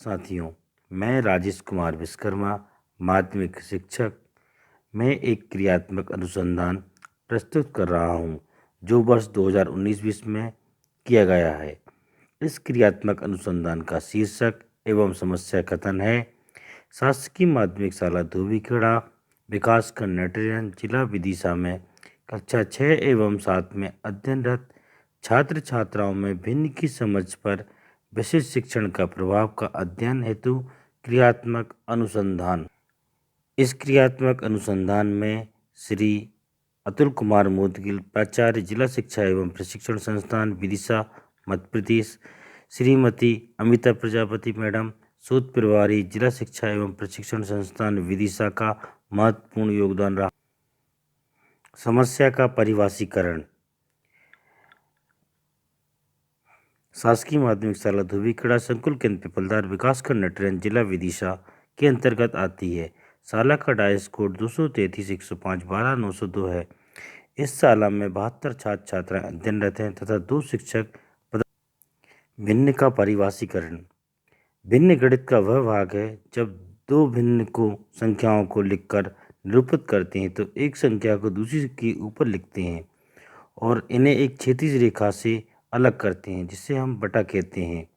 साथियों, मैं राजेश कुमार विश्वकर्मा, माध्यमिक शिक्षक। मैं एक क्रियात्मक अनुसंधान प्रस्तुत कर रहा हूँ जो वर्ष 2019-20 में किया गया है। इस क्रियात्मक अनुसंधान का शीर्षक एवं समस्या कथन है शासकीय माध्यमिक शाला धोबीखेड़ा, विकासखंड नटरियन, जिला विदिशा में कक्षा 6 एवं 7 में अध्ययनरत छात्र छात्राओं में भिन्न की समझ पर विशिष्ट शिक्षण का प्रभाव का अध्ययन हेतु क्रियात्मक अनुसंधान। इस क्रियात्मक अनुसंधान में श्री अतुल कुमार मोदगिल, प्राचार्य, जिला शिक्षा एवं प्रशिक्षण संस्थान विदिशा, मध्य प्रदेश, श्रीमती अमिता प्रजापति मैडम, शोध प्रभारी, जिला शिक्षा एवं प्रशिक्षण संस्थान विदिशा का महत्वपूर्ण योगदान रहा। समस्या का परिभाषीकरण। शासकीय माध्यमिक शाला धोबीखेड़ा संकुल केंद्र पिपलदार, विकासखंड नटरियन, जिला विदिशा के अंतर्गत आती है। शाला का डायस कोड 233-105-12-902 है। इस शाला में 72 छात्र छात्राएं अध्ययनरत हैं तथा 2 शिक्षक। भिन्न का परिभाषीकरण। भिन्न गणित का वह भाग है जब 2 भिन्न को संख्याओं को लिखकर निरूपित करते हैं तो एक संख्या को दूसरी के ऊपर लिखते हैं और इन्हें एक क्षैतिज रेखा से अलग करते हैं, जिसे हम बटा कहते हैं।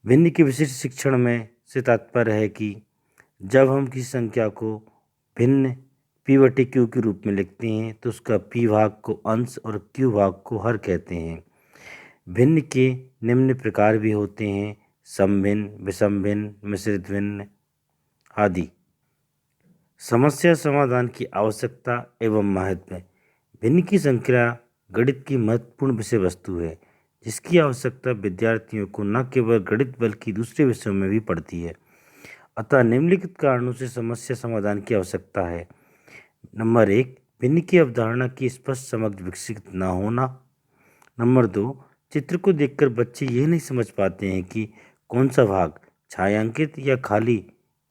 भिन्न के विशिष्ट शिक्षण में से तात्पर्य है कि जब हम किसी संख्या को भिन्न p/q के रूप में लिखते हैं तो उसका p भाग को अंश और q भाग को हर कहते हैं। भिन्न के निम्न प्रकार भी होते हैं: समभिन्न, विषम भिन्न, मिश्रित भिन्न आदि। समस्या समाधान की आवश्यकता एवं महत्व। भिन्न की संख्या गणित की महत्वपूर्ण विषय वस्तु है जिसकी आवश्यकता विद्यार्थियों को न केवल गणित बल्कि दूसरे विषयों में भी पड़ती है। अतः निम्नलिखित कारणों से समस्या समाधान की आवश्यकता है। नंबर 1, भिन्न की अवधारणा की स्पष्ट समझ विकसित न होना। नंबर 2, चित्र को देखकर बच्चे यह नहीं समझ पाते हैं कि कौन सा भाग छायांकित या खाली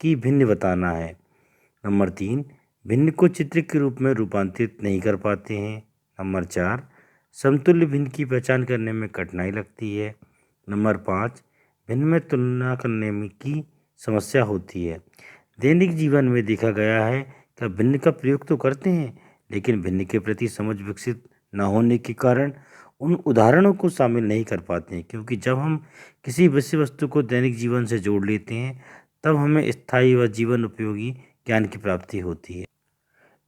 की भिन्न बताना है। नंबर 3, भिन्न को चित्र के रूप में रूपांतरित नहीं कर पाते हैं। नंबर 4, समतुल्य भिन्न की पहचान करने में कठिनाई लगती है। नंबर 5, भिन्न में तुलना करने में की समस्या होती है। दैनिक जीवन में देखा गया है कि भिन्न का प्रयोग तो करते हैं लेकिन भिन्न के प्रति समझ विकसित न होने के कारण उन उदाहरणों को शामिल नहीं कर पाते हैं, क्योंकि जब हम किसी विषय वस्तु को दैनिक जीवन से जोड़ लेते हैं तब हमें स्थायी व जीवन उपयोगी ज्ञान की प्राप्ति होती है।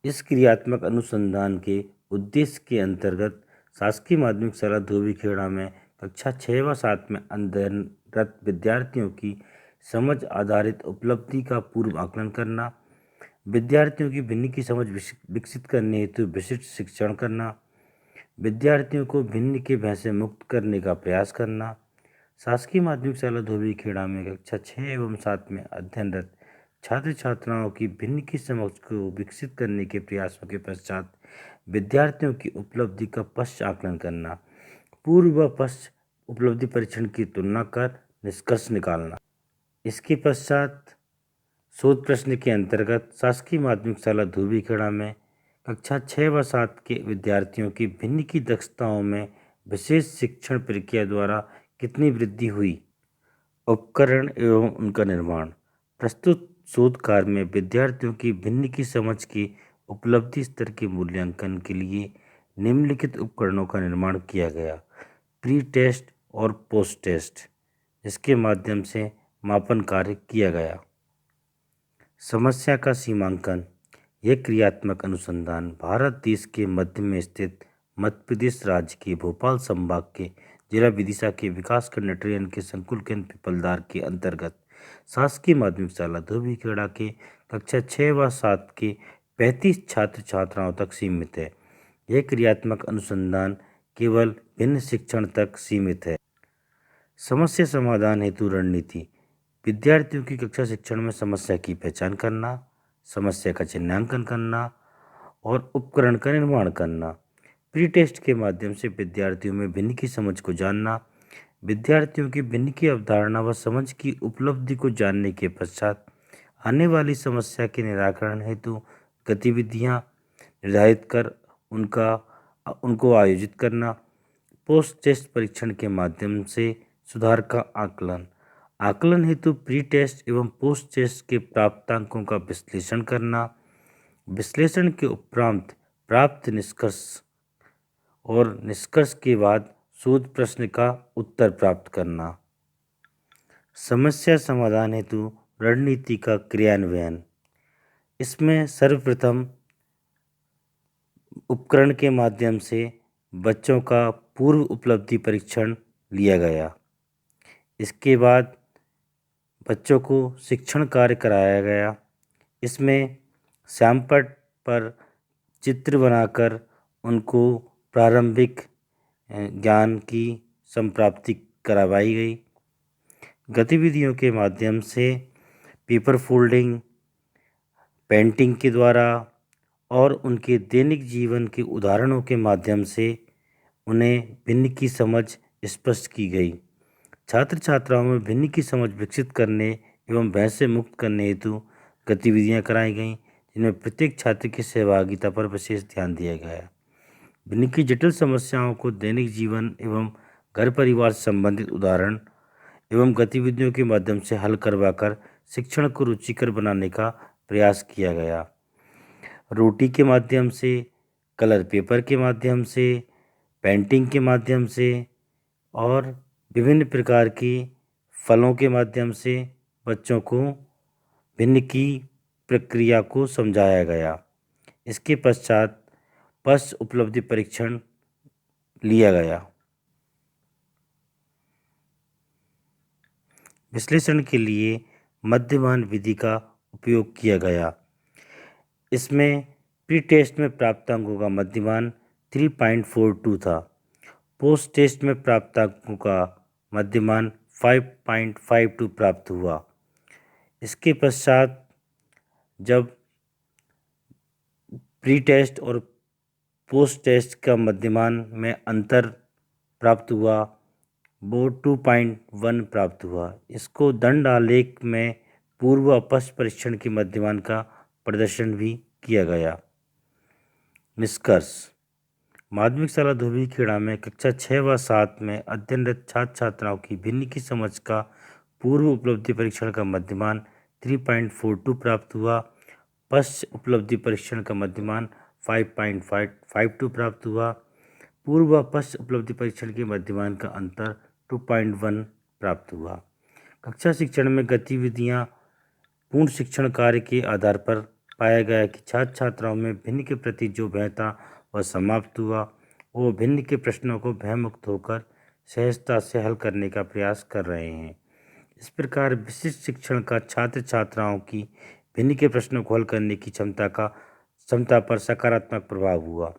इस क्रियात्मक अनुसंधान के उद्देश्य के अंतर्गत शासकीय माध्यमिक शाला धोबीखेड़ा में कक्षा 6 व 7 में अध्ययनरत विद्यार्थियों की समझ आधारित उपलब्धि का पूर्व आकलन करना, विद्यार्थियों की भिन्न की समझ विकसित करने हेतु विशिष्ट शिक्षण करना, विद्यार्थियों को भिन्न के भय से मुक्त करने का प्रयास करना। शासकीय माध्यमिक शाला धोबीखेड़ा में कक्षा 6 एवं 7 में अध्ययनरत छात्र छात्राओं की भिन्न की समझ को विकसित करने के प्रयासों के पश्चात विद्यार्थियों की उपलब्धि का पश्च आकलन करना, पूर्व व पश्च उपलब्धि परीक्षण की तुलना कर निष्कर्ष निकालना। इसके पश्चात शोध प्रश्न के अंतर्गत शासकीय माध्यमिक शाला धोबीखेड़ा में कक्षा 6 व 7 के विद्यार्थियों की भिन्न की दक्षताओं में विशेष शिक्षण प्रक्रिया द्वारा कितनी वृद्धि हुई, उपकरण एवं उनका निर्माण। प्रस्तुत शोध कार्य में विद्यार्थियों की भिन्न की समझ की उपलब्धि स्तर के मूल्यांकन के लिए निम्नलिखित उपकरणों का निर्माण किया गया: प्री टेस्ट और पोस्ट टेस्ट, जिसके माध्यम से मापन कार्य किया गया। समस्या का सीमांकन। यह क्रियात्मक अनुसंधान भारत देश के मध्य में स्थित मध्य प्रदेश राज्य के भोपाल संभाग के जिला विदिशा के विकासखंड नटरियन के संकुल केंद्र पिपलदार के अंतर्गत शासकीय माध्यमिक शाला धोबीखेड़ा के कक्षा 6 व 7 के 35 छात्र छात्राओं तक सीमित है। यह क्रियात्मक अनुसंधान केवल भिन्न शिक्षण तक सीमित है। समस्या समाधान हेतु रणनीति। विद्यार्थियों की कक्षा शिक्षण में समस्या की पहचान करना, समस्या का चिन्हांकन करना और उपकरण का निर्माण करना। प्री टेस्ट के माध्यम से विद्यार्थियों में भिन्न की समझ को जानना, विद्यार्थियों की भिन्न की अवधारणा व समझ की उपलब्धि को जानने के पश्चात आने वाली समस्या के निराकरण हेतु गतिविधियां निर्धारित कर उनको आयोजित करना। पोस्ट टेस्ट परीक्षण के माध्यम से सुधार का आकलन। आकलन हेतु प्री टेस्ट एवं पोस्ट टेस्ट के प्राप्तांकों का विश्लेषण करना, विश्लेषण के उपरांत प्राप्त निष्कर्ष और निष्कर्ष के बाद शोध प्रश्न का उत्तर प्राप्त करना। समस्या समाधान हेतु रणनीति का क्रियान्वयन। इसमें सर्वप्रथम उपकरण के माध्यम से बच्चों का पूर्व उपलब्धि परीक्षण लिया गया। इसके बाद बच्चों को शिक्षण कार्य कराया गया। इसमें श्यामपट्ट पर चित्र बनाकर उनको प्रारंभिक ज्ञान की संप्राप्ति करवाई गई। गतिविधियों के माध्यम से पेपर फोल्डिंग, पेंटिंग के द्वारा और उनके दैनिक जीवन के उदाहरणों के माध्यम से उन्हें भिन्न की समझ स्पष्ट की गई। छात्र छात्राओं में भिन्न की समझ विकसित करने एवं भय से मुक्त करने हेतु गतिविधियां कराई गईं, जिनमें प्रत्येक छात्र की सहभागिता पर विशेष ध्यान दिया गया। भिन्न की जटिल समस्याओं को दैनिक जीवन एवं घर परिवार से संबंधित उदाहरण एवं गतिविधियों के माध्यम से हल करवाकर शिक्षण को रुचिकर बनाने का प्रयास किया गया। रोटी के माध्यम से, कलर पेपर के माध्यम से, पेंटिंग के माध्यम से और विभिन्न प्रकार की फलों के माध्यम से बच्चों को भिन्न की प्रक्रिया को समझाया गया। इसके पश्चात पश्च उपलब्धि परीक्षण लिया गया। विश्लेषण के लिए मध्यमान विधि का उपयोग किया गया। इसमें प्री टेस्ट में प्राप्तांकों का मध्यमान 3.42 था। पोस्ट टेस्ट में प्राप्तांकों का मध्यमान 5.52 प्राप्त हुआ। इसके पश्चात जब प्री टेस्ट और पोस्ट टेस्ट का मध्यमान में अंतर प्राप्त हुआ, वो 2.1 प्राप्त हुआ। इसको दंड आलेख में पूर्व और पश्च परीक्षण के मध्यमान का प्रदर्शन भी किया गया। निष्कर्ष। माध्यमिक शाला धोबी खेड़ा में कक्षा 6 व 7 में अध्ययनरत छात्र छात्राओं की भिन्न की समझ का पूर्व उपलब्धि परीक्षण का मध्यमान 3.42 प्राप्त हुआ। पश्च उपलब्धि परीक्षण का मध्यमान 5.52 प्राप्त हुआ। पूर्व व पश्च उपलब्धि परीक्षण के मध्यमान का अंतर 2.1 प्राप्त हुआ। कक्षा शिक्षण में गतिविधियां पूर्ण शिक्षण कार्य के आधार पर पाया गया कि छात्र छात्राओं में भिन्न के प्रति जो भय था वह समाप्त हुआ। वो भिन्न के प्रश्नों को भयमुक्त होकर सहजता से हल करने का प्रयास कर रहे हैं। इस प्रकार विशिष्ट शिक्षण का छात्र छात्राओं की भिन्न के प्रश्नों को हल करने की क्षमता पर सकारात्मक प्रभाव हुआ।